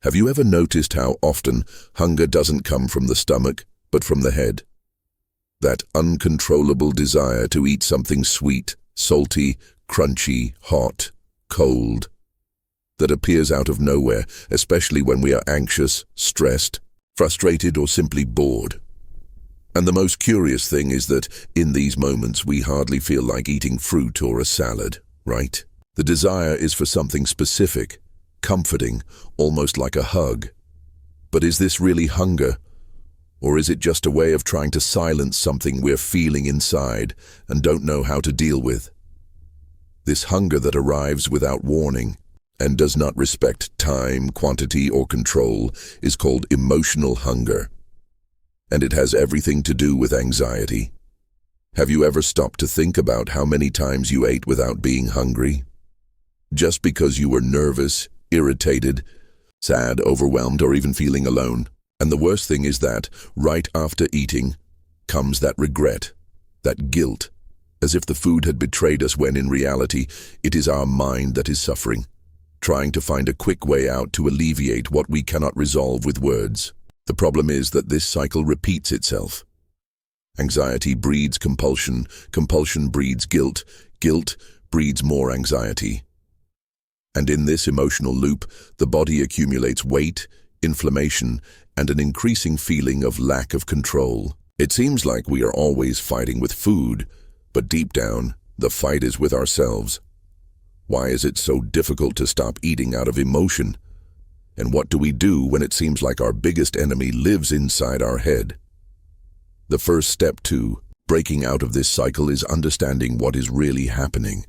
Have you ever noticed how often hunger doesn't come from the stomach, but from the head? That uncontrollable desire to eat something sweet, salty, crunchy, hot, cold, that appears out of nowhere, especially when we are anxious, stressed, frustrated, or simply bored. And the most curious thing is that in these moments we hardly feel like eating fruit or a salad, right? The desire is for something specific, comforting, almost like a hug. But is this really hunger? Or is it just a way of trying to silence something we're feeling inside and don't know how to deal with? This hunger that arrives without warning and does not respect time, quantity, or control is called emotional hunger. And it has everything to do with anxiety. Have you ever stopped to think about how many times you ate without being hungry? Just because you were nervous, irritated, sad, overwhelmed, or even feeling alone. And the worst thing is that, right after eating, comes that regret, that guilt, as if the food had betrayed us when in reality, it is our mind that is suffering, trying to find a quick way out to alleviate what we cannot resolve with words. The problem is that this cycle repeats itself. Anxiety breeds compulsion, compulsion breeds guilt, guilt breeds more anxiety. And in this emotional loop, the body accumulates weight, inflammation, and an increasing feeling of lack of control. It seems like we are always fighting with food, but deep down, the fight is with ourselves. Why is it so difficult to stop eating out of emotion? And what do we do when it seems like our biggest enemy lives inside our head? The first step to breaking out of this cycle is understanding what is really happening.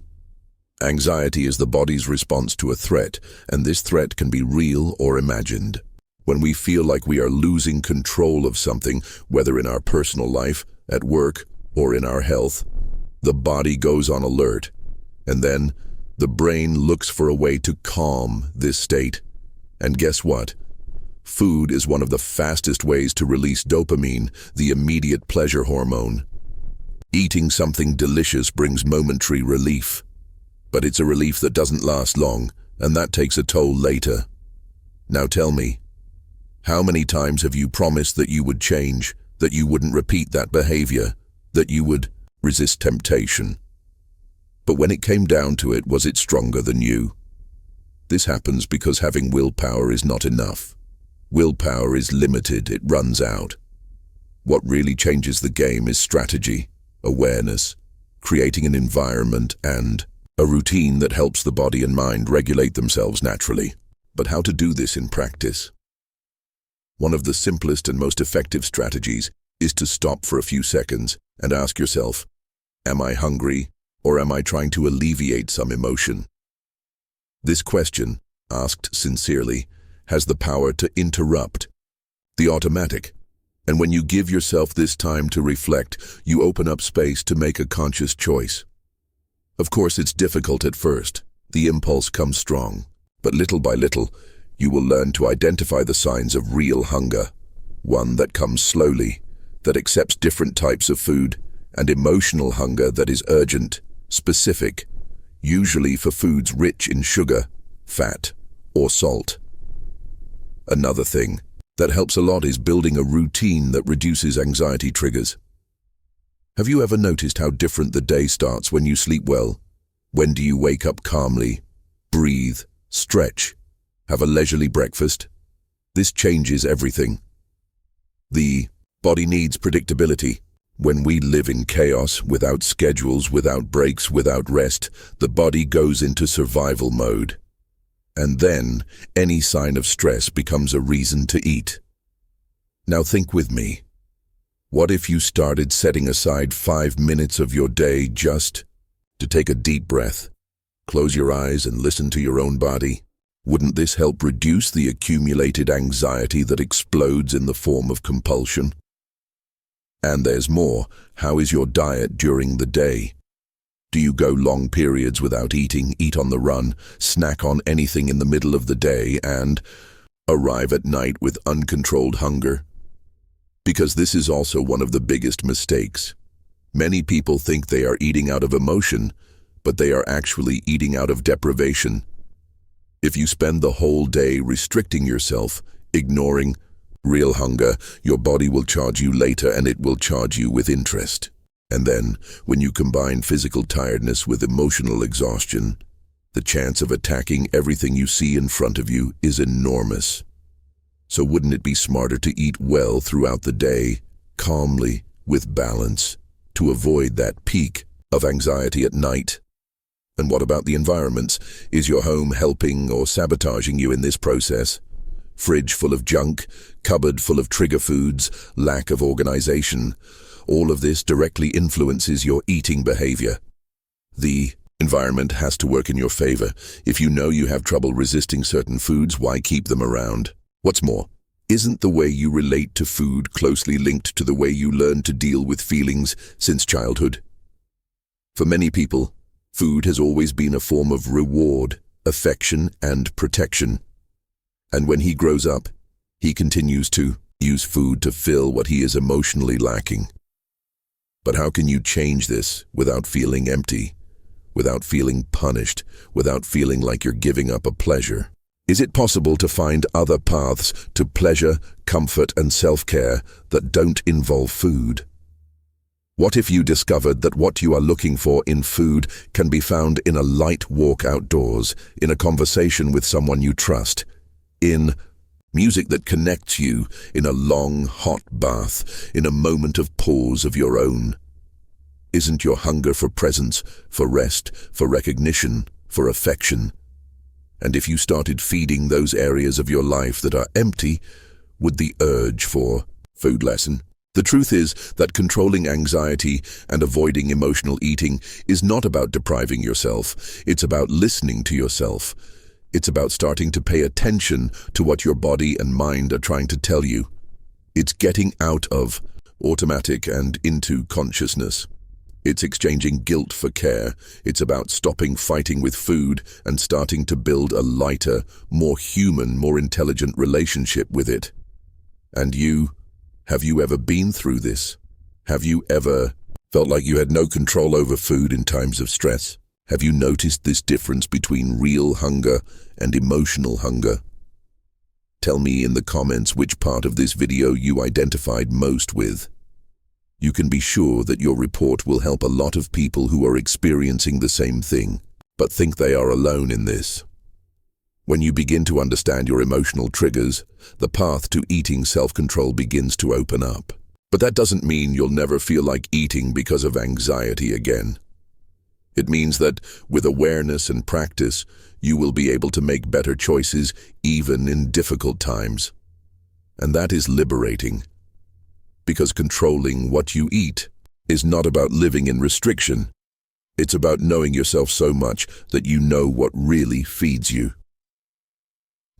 Anxiety is the body's response to a threat, and this threat can be real or imagined. When we feel like we are losing control of something, whether in our personal life, at work, or in our health, the body goes on alert, and then the brain looks for a way to calm this state. And guess what? Food is one of the fastest ways to release dopamine, the immediate pleasure hormone. Eating something delicious brings momentary relief. But it's a relief that doesn't last long, and that takes a toll later. Now tell me, how many times have you promised that you would change, that you wouldn't repeat that behavior, that you would resist temptation? But when it came down to it, was it stronger than you? This happens because having willpower is not enough. Willpower is limited, it runs out. What really changes the game is strategy, awareness, creating an environment and a routine that helps the body and mind regulate themselves naturally. But how to do this in practice? One of the simplest and most effective strategies is to stop for a few seconds and ask yourself, am I hungry or am I trying to alleviate some emotion? This question, asked sincerely, has the power to interrupt the automatic. And when you give yourself this time to reflect, you open up space to make a conscious choice. Of course, it's difficult at first. The impulse comes strong. But little by little, you will learn to identify the signs of real hunger. One that comes slowly, that accepts different types of food, and emotional hunger that is urgent, specific, usually for foods rich in sugar, fat, or salt. Another thing that helps a lot is building a routine that reduces anxiety triggers. Have you ever noticed how different the day starts when you sleep well? When do you wake up calmly, breathe, stretch, have a leisurely breakfast? This changes everything. The body needs predictability. When we live in chaos, without schedules, without breaks, without rest, the body goes into survival mode. And then, any sign of stress becomes a reason to eat. Now think with me. What if you started setting aside 5 minutes of your day just to take a deep breath? Close your eyes and listen to your own body. Wouldn't this help reduce the accumulated anxiety that explodes in the form of compulsion? And there's more. How is your diet during the day? Do you go long periods without eating, eat on the run, snack on anything in the middle of the day, and arrive at night with uncontrolled hunger? Because this is also one of the biggest mistakes. Many people think they are eating out of emotion, but they are actually eating out of deprivation. If you spend the whole day restricting yourself, ignoring real hunger, your body will charge you later, and it will charge you with interest. And then, when you combine physical tiredness with emotional exhaustion, the chance of attacking everything you see in front of you is enormous. So wouldn't it be smarter to eat well throughout the day, calmly, with balance, to avoid that peak of anxiety at night? And what about the environments? Is your home helping or sabotaging you in this process? Fridge full of junk, cupboard full of trigger foods, lack of organization. All of this directly influences your eating behavior. The environment has to work in your favor. If you know you have trouble resisting certain foods, why keep them around? What's more, isn't the way you relate to food closely linked to the way you learn to deal with feelings since childhood? For many people, food has always been a form of reward, affection, and protection. And when he grows up, he continues to use food to fill what he is emotionally lacking. But how can you change this without feeling empty, without feeling punished, without feeling like you're giving up a pleasure? Is it possible to find other paths to pleasure, comfort, and self-care that don't involve food? What if you discovered that what you are looking for in food can be found in a light walk outdoors, in a conversation with someone you trust, in music that connects you, in a long, hot bath, in a moment of pause of your own? Isn't your hunger for presence, for rest, for recognition, for affection? And if you started feeding those areas of your life that are empty, would the urge for food lessen? The truth is that controlling anxiety and avoiding emotional eating is not about depriving yourself. It's about listening to yourself. It's about starting to pay attention to what your body and mind are trying to tell you. It's getting out of automatic and into consciousness. It's exchanging guilt for care. It's about stopping fighting with food and starting to build a lighter, more human, more intelligent relationship with it. And you? Have you ever been through this? Have you ever felt like you had no control over food in times of stress? Have you noticed this difference between real hunger and emotional hunger? Tell me in the comments which part of this video you identified most with. You can be sure that your report will help a lot of people who are experiencing the same thing, but think they are alone in this. When you begin to understand your emotional triggers, the path to eating self-control begins to open up. But that doesn't mean you'll never feel like eating because of anxiety again. It means that with awareness and practice, you will be able to make better choices even in difficult times. And that is liberating. Because controlling what you eat is not about living in restriction. It's about knowing yourself so much that you know what really feeds you.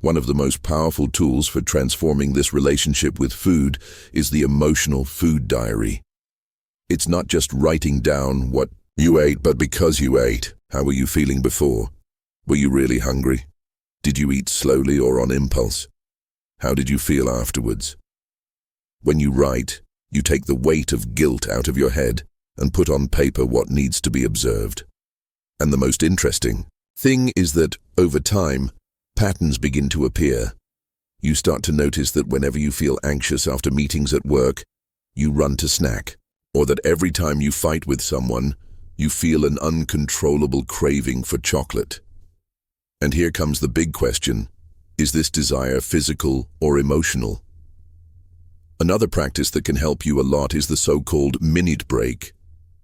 One of the most powerful tools for transforming this relationship with food is the emotional food diary. It's not just writing down what you ate, but because you ate. How were you feeling before? Were you really hungry? Did you eat slowly or on impulse? How did you feel afterwards? When you write, you take the weight of guilt out of your head and put on paper what needs to be observed. And the most interesting thing is that, over time, patterns begin to appear. You start to notice that whenever you feel anxious after meetings at work, you run to snack, or that every time you fight with someone, you feel an uncontrollable craving for chocolate. And here comes the big question: is this desire physical or emotional? Another practice that can help you a lot is the so-called minute break.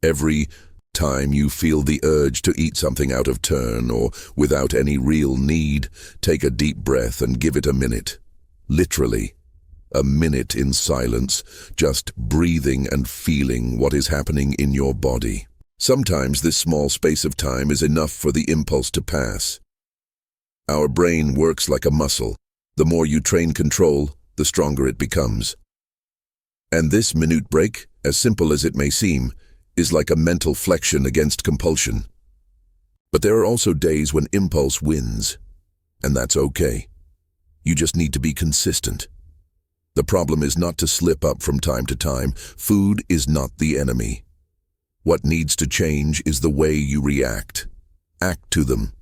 Every time you feel the urge to eat something out of turn or without any real need, take a deep breath and give it a minute. Literally, a minute in silence, just breathing and feeling what is happening in your body. Sometimes this small space of time is enough for the impulse to pass. Our brain works like a muscle. The more you train control, the stronger it becomes. And this minute break, as simple as it may seem, is like a mental flexion against compulsion. But there are also days when impulse wins, and that's okay. You just need to be consistent. The problem is not to slip up from time to time. Food is not the enemy. What needs to change is the way you react. Act to them.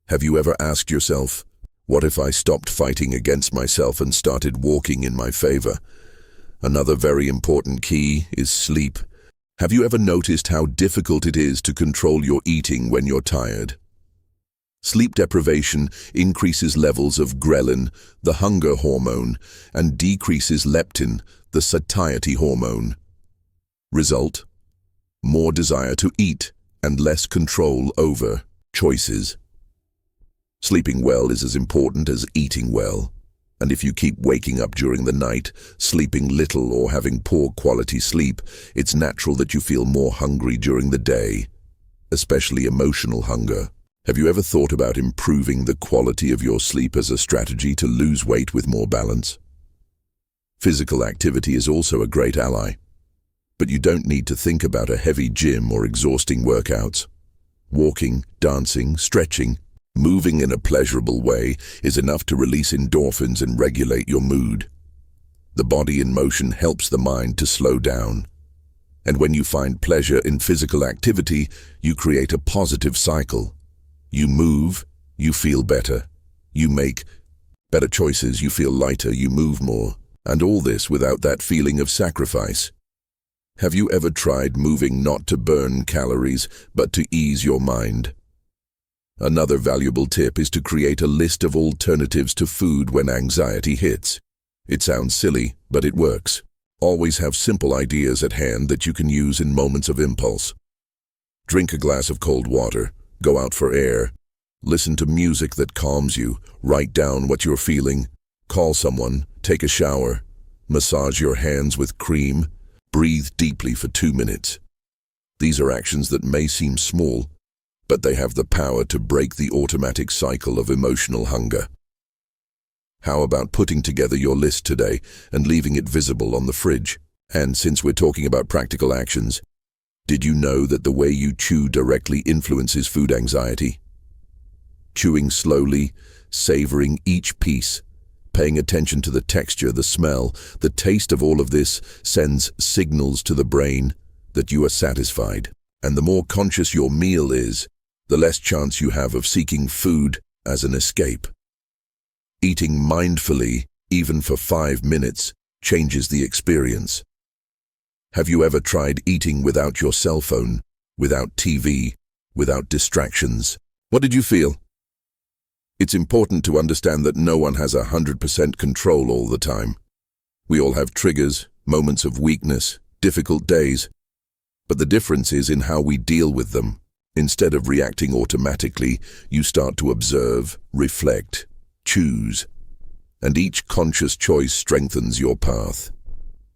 Have you ever asked yourself, what if I stopped fighting against myself and started walking in my favor? Another very important key is sleep. Have you ever noticed how difficult it is to control your eating when you're tired? Sleep deprivation increases levels of ghrelin, the hunger hormone, and decreases leptin, the satiety hormone. Result: more desire to eat and less control over choices. Sleeping well is as important as eating well. And if you keep waking up during the night, sleeping little or having poor quality sleep, it's natural that you feel more hungry during the day, especially emotional hunger. Have you ever thought about improving the quality of your sleep as a strategy to lose weight with more balance? Physical activity is also a great ally, but you don't need to think about a heavy gym or exhausting workouts. Walking, dancing, stretching, moving in a pleasurable way is enough to release endorphins and regulate your mood. The body in motion helps the mind to slow down. And when you find pleasure in physical activity, you create a positive cycle. You move, you feel better. You make better choices, you feel lighter, you move more. And all this without that feeling of sacrifice. Have you ever tried moving not to burn calories, but to ease your mind? Another valuable tip is to create a list of alternatives to food when anxiety hits. It sounds silly, but it works. Always have simple ideas at hand that you can use in moments of impulse. Drink a glass of cold water, go out for air, listen to music that calms you, write down what you're feeling, call someone, take a shower, massage your hands with cream, breathe deeply for 2 minutes. These are actions that may seem small, but they have the power to break the automatic cycle of emotional hunger. How about putting together your list today and leaving it visible on the fridge? And since we're talking about practical actions, did you know that the way you chew directly influences food anxiety? Chewing slowly, savoring each piece, paying attention to the texture, the smell, the taste of all of this sends signals to the brain that you are satisfied. And the more conscious your meal is, the less chance you have of seeking food as an escape. Eating mindfully, even for 5 minutes, changes the experience. Have you ever tried eating without your cell phone, without TV, without distractions? What did you feel? It's important to understand that no one has 100% control all the time. We all have triggers, moments of weakness, difficult days, but the difference is in how we deal with them. Instead of reacting automatically, you start to observe, reflect, choose, and each conscious choice strengthens your path.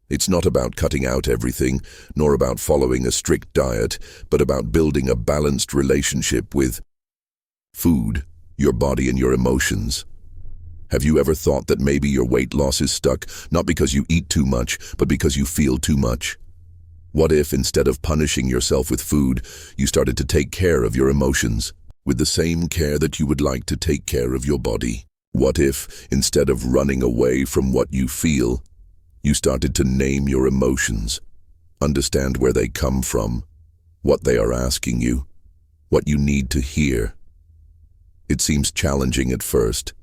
It's not about cutting out everything, nor about following a strict diet, but about building a balanced relationship with food, your body and your emotions. Have you ever thought that maybe your weight loss is stuck, not because you eat too much, but because you feel too much? What if, instead of punishing yourself with food, you started to take care of your emotions, with the same care that you would like to take care of your body? What if, instead of running away from what you feel, you started to name your emotions, understand where they come from, what they are asking you, what you need to hear? It seems challenging at first,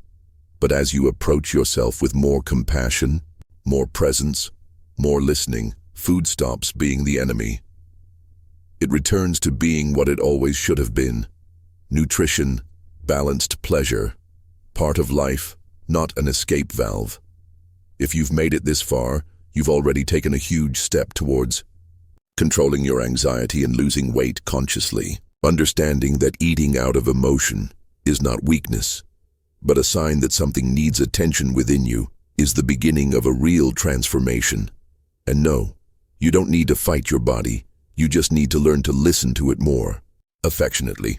but as you approach yourself with more compassion, more presence, more listening, food stops being the enemy. It returns to being what it always should have been: nutrition, balanced pleasure, part of life, not an escape valve. If you've made it this far, you've already taken a huge step towards controlling your anxiety and losing weight consciously, understanding that eating out of emotion is not weakness, but a sign that something needs attention within you, is the beginning of a real transformation. And no, you don't need to fight your body, you just need to learn to listen to it more affectionately.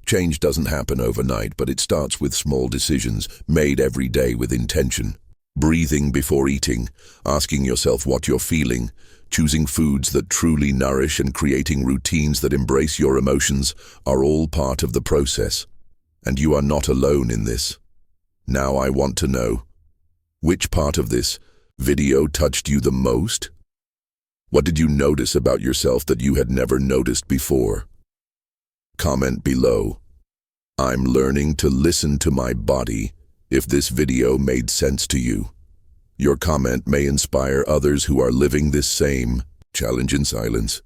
Change doesn't happen overnight, but it starts with small decisions made every day with intention. Breathing before eating, asking yourself what you're feeling, choosing foods that truly nourish, and creating routines that embrace your emotions are all part of the process. And you are not alone in this. Now I want to know, which part of this video touched you the most? What did you notice about yourself that you had never noticed before? Comment below. I'm learning to listen to my body. If this video made sense to you, your comment may inspire others who are living this same challenge in silence.